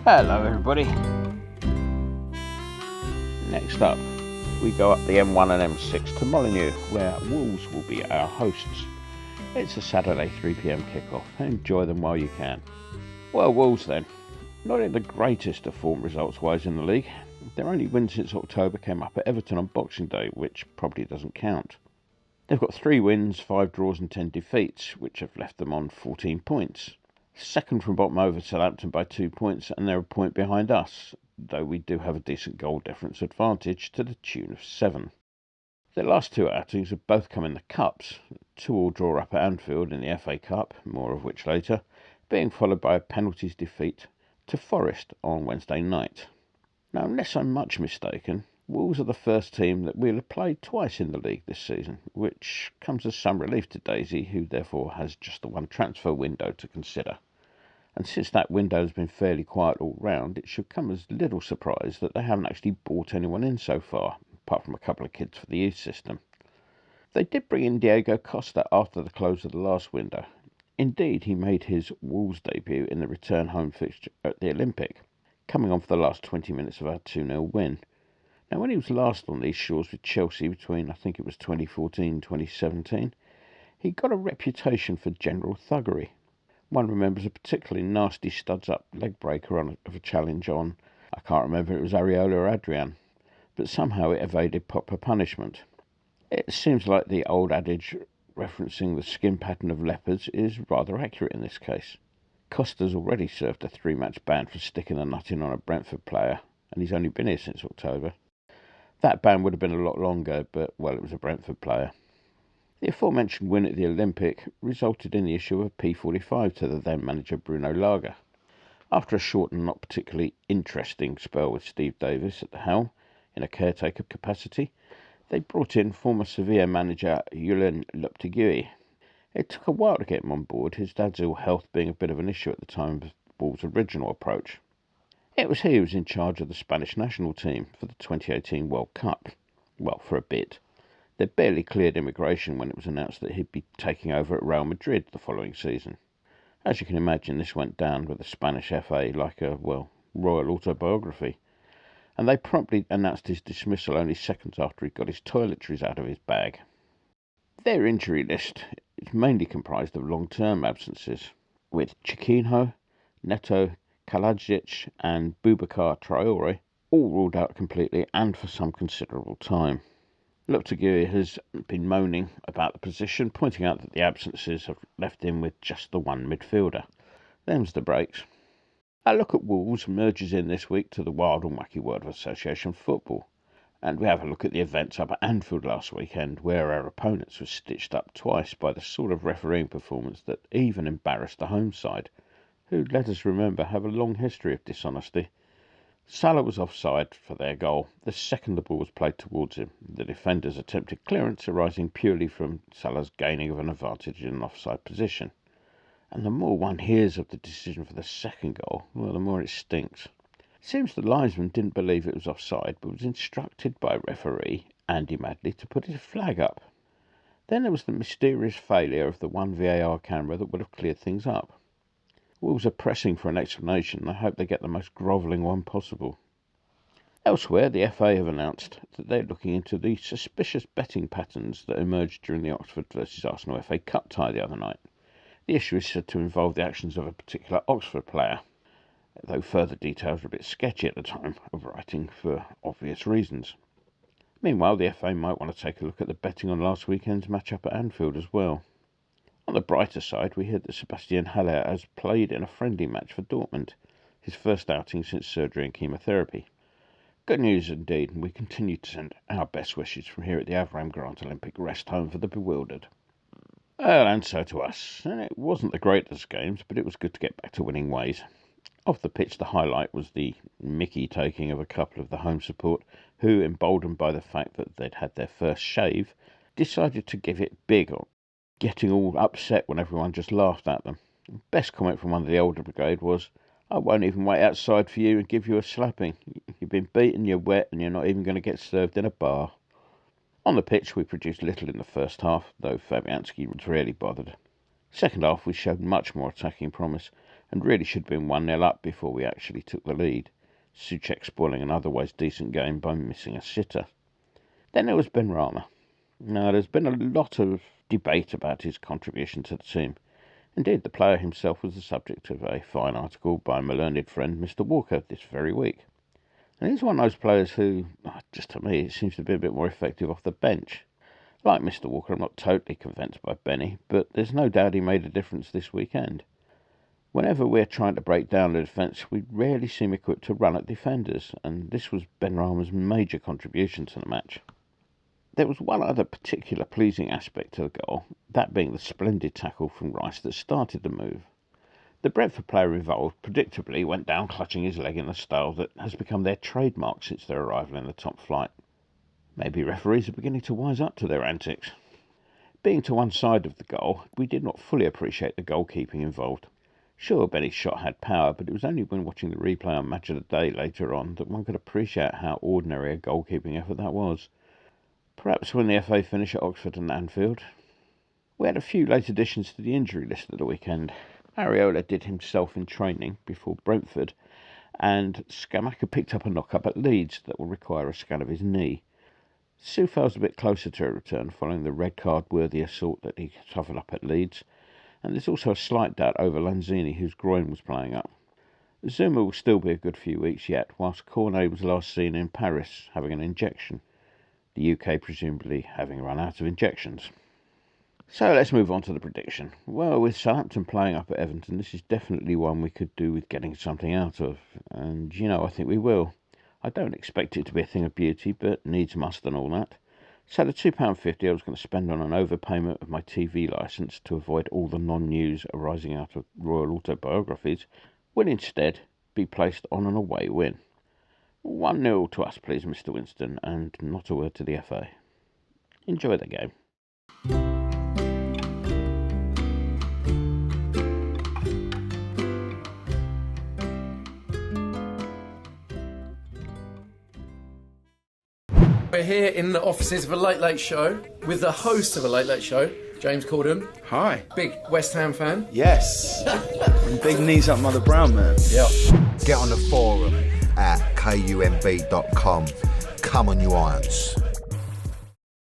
Hello everybody. Next up, we go up the M1 and M6 to Molineux, where Wolves will be our hosts. It's a Saturday 3pm kickoff. Enjoy them while you can. Well, Wolves then. Not in the greatest of form results-wise in the league. Their only win since October came up at Everton on Boxing Day, which probably doesn't count. They've got 3 wins, 5 draws and 10 defeats, which have left them on 14 points. Second from bottom over Southampton by 2 points, and they're a point behind us, though we do have a decent goal difference advantage to the tune of 7. Their last 2 outings have both come in the Cups, 2-2 draw up at Anfield in the FA Cup, more of which later, being followed by a penalties defeat to Forest on Wednesday night. Now, unless I'm much mistaken, Wolves are the first team that we'll have played twice in the league this season, which comes as some relief to Daisy, who therefore has just the one transfer window to consider. And since that window has been fairly quiet all round, it should come as little surprise that they haven't actually brought anyone in so far, apart from a couple of kids for the youth system. They did bring in Diego Costa after the close of the last window. Indeed, he made his Wolves debut in the return home fixture at the Olympic, coming on for the last 20 minutes of our 2-0 win. Now, when he was last on these shores with Chelsea between, I think it was 2014 and 2017, he got a reputation for general thuggery. One remembers a particularly nasty studs-up leg breaker of a challenge on, I can't remember if it was Areola or Adrian, but somehow it evaded proper punishment. It seems like the old adage referencing the skin pattern of leopards is rather accurate in this case. Costa's already served a 3-match ban for sticking a nut in on a Brentford player, and he's only been here since October. That ban would have been a lot longer, but, well, it was a Brentford player. The aforementioned win at the Olympic resulted in the issue of a P45 to the then manager Bruno Lage. After a short and not particularly interesting spell with Steve Davis at the helm, in a caretaker capacity, they brought in former Sevilla manager Julen Lopetegui. It took a while to get him on board, his dad's ill health being a bit of an issue at the time of Ball's original approach. It was he who was in charge of the Spanish national team for the 2018 World Cup. Well, for a bit. They'd barely cleared immigration when it was announced that he'd be taking over at Real Madrid the following season. As you can imagine, this went down with the Spanish FA like a, well, royal autobiography, and they promptly announced his dismissal only seconds after he got his toiletries out of his bag. Their injury list is mainly comprised of long-term absences, with Chiquinho, Neto, Kalajic and Boubacar Traore all ruled out completely and for some considerable time. Lopetegui has been moaning about the position, pointing out that the absences have left him with just the one midfielder. Them's the breaks. Our look at Wolves merges in this week to the wild and wacky world of association football, and we have a look at the events up at Anfield last weekend, where our opponents were stitched up twice by the sort of refereeing performance that even embarrassed the home side, who, let us remember, have a long history of dishonesty. Salah was offside for their goal the second the ball was played towards him. The defenders attempted clearance arising purely from Salah's gaining of an advantage in an offside position. And the more one hears of the decision for the second goal, well, the more it stinks. It seems the linesman didn't believe it was offside, but was instructed by referee Andy Madley to put his flag up. Then there was the mysterious failure of the one VAR camera that would have cleared things up. Wolves are pressing for an explanation, and I hope they get the most grovelling one possible. Elsewhere, the FA have announced that they're looking into the suspicious betting patterns that emerged during the Oxford vs Arsenal FA Cup tie the other night. The issue is said to involve the actions of a particular Oxford player, though further details are a bit sketchy at the time of writing for obvious reasons. Meanwhile, the FA might want to take a look at the betting on last weekend's match-up at Anfield as well. On the brighter side, we heard that Sebastian Haller has played in a friendly match for Dortmund, his first outing since surgery and chemotherapy. Good news indeed, and we continue to send our best wishes from here at the Avram Grant Olympic Rest Home for the Bewildered. Well, and so to us. And it wasn't the greatest games, but it was good to get back to winning ways. Off the pitch, the highlight was the mickey taking of a couple of the home support who, emboldened by the fact that they'd had their first shave, decided to give it big, getting all upset when everyone just laughed at them. The best comment from one of the older brigade was, "I won't even wait outside for you and give you a slapping. You've been beaten, you're wet, and you're not even going to get served in a bar." On the pitch, we produced little in the first half, though Fabianski was rarely bothered. Second half, we showed much more attacking promise, and really should have been 1-0 up before we actually took the lead, Souček spoiling an otherwise decent game by missing a sitter. Then there was Benrahma. Now, there's been a lot of debate about his contribution to the team. Indeed, the player himself was the subject of a fine article by my learned friend Mr. Walker this very week. And he's one of those players who, just to me, seems to be a bit more effective off the bench. Like Mr. Walker, I'm not totally convinced by Benny, but there's no doubt he made a difference this weekend. Whenever we're trying to break down the defence, we rarely seem equipped to run at defenders, and this was Benrahma's major contribution to the match. There was one other particular pleasing aspect to the goal, that being the splendid tackle from Rice that started the move. The Brentford player involved predictably went down clutching his leg in a style that has become their trademark since their arrival in the top flight. Maybe referees are beginning to wise up to their antics. Being to one side of the goal, we did not fully appreciate the goalkeeping involved. Sure, Benny's shot had power, but it was only when watching the replay on Match of the Day later on that one could appreciate how ordinary a goalkeeping effort that was. Perhaps when the FA finish at Oxford and Anfield. We had a few late additions to the injury list at the weekend. Areola did himself in training before Brentford, and Scamacca picked up a knock-up at Leeds that will require a scan of his knee. Soufal's a bit closer to a return following the red card-worthy assault that he suffered up at Leeds, and there's also a slight doubt over Lanzini, whose groin was playing up. Zuma will still be a good few weeks yet, whilst Cornet was last seen in Paris having an injection. The UK presumably having run out of injections. So let's move on to the prediction. Well, with Southampton playing up at Everton, this is definitely one we could do with getting something out of. And, I think we will. I don't expect it to be a thing of beauty, but needs must and all that. So the £2.50 I was going to spend on an overpayment of my TV licence to avoid all the non-news arising out of royal autobiographies will instead be placed on an away win. 1-0 to us, please, Mr. Winston, and not a word to the FA. Enjoy the game. We're here in the offices of a Late Late Show with the host of a Late Late Show, James Corden. Hi. Big West Ham fan. Yes. And big knees up Mother Brown, man. Yeah. Get on the forum at kumb.com. Come on, you irons.